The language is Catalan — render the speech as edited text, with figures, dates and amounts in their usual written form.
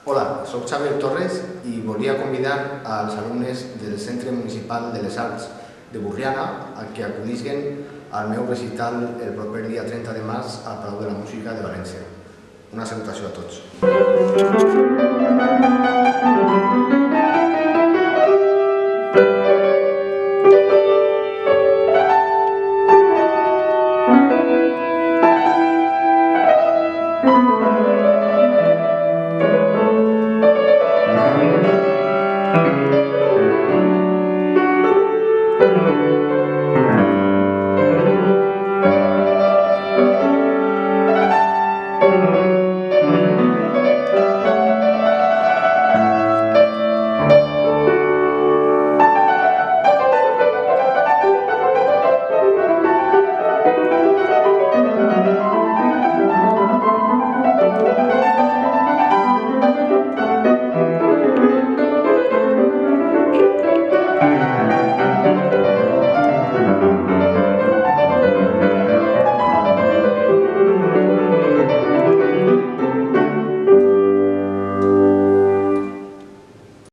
Hola, soc Xavier Torres i volia convidar als alumnes del Centre Municipal de les Arts de Borriana a que acudisquen al meu recital el proper dia 30 de març al Palau de la Música de València. Una salutació a tots.